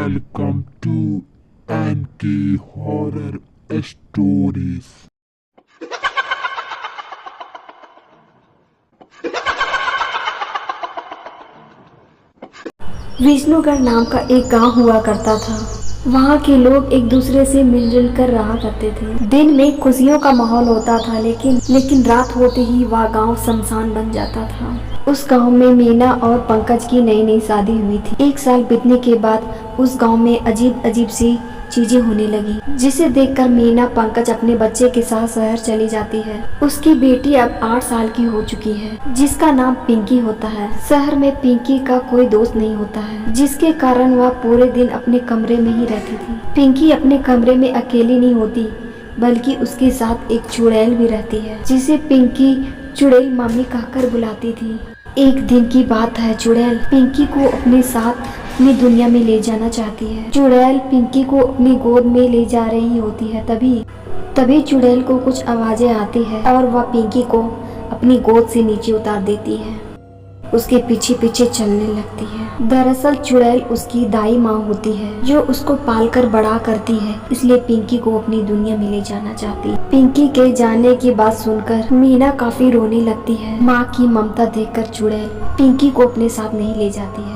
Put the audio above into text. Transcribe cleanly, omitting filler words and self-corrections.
Welcome to NK horror stories. Vishnugarh नाम का एक गांव हुआ करता था। वहाँ के लोग एक दूसरे से मिलजुल कर रहा करते थे। दिन में खुशियों का माहौल होता था, लेकिन रात होते ही वह गांव शमशान बन जाता था। उस गांव में मीना और पंकज की नई नई शादी हुई थी। एक साल बीतने के बाद उस गांव में अजीब अजीब सी चीजें होने लगी, जिसे देखकर मीना पंकज अपने बच्चे के साथ शहर चली जाती है। उसकी बेटी अब 8 साल की हो चुकी है, जिसका नाम पिंकी होता है। शहर में पिंकी का कोई दोस्त नहीं होता है, जिसके कारण वह पूरे दिन अपने कमरे में ही रहती थी। पिंकी अपने कमरे में अकेली नहीं होती, बल्कि उसके साथ एक चुड़ैल भी रहती है, जिसे पिंकी चुड़ैल मम्मी कहकर बुलाती थी। एक दिन की बात है, चुड़ैल पिंकी को अपने साथ अपनी दुनिया में ले जाना चाहती है। चुड़ैल पिंकी को अपनी गोद में ले जा रही होती है। तभी चुड़ैल को कुछ आवाजें आती है और वह पिंकी को अपनी गोद से नीचे उतार देती है। उसके पीछे पीछे चलने लगती है। दरअसल चुड़ैल उसकी दाई माँ होती है, जो उसको पालकर बड़ा करती है, इसलिए पिंकी को अपनी दुनिया में ले जाना चाहती है। पिंकी के जाने की बात सुनकर मीना काफी रोने लगती है। माँ की ममता देखकर चुड़ैल पिंकी को अपने साथ नहीं ले जाती है।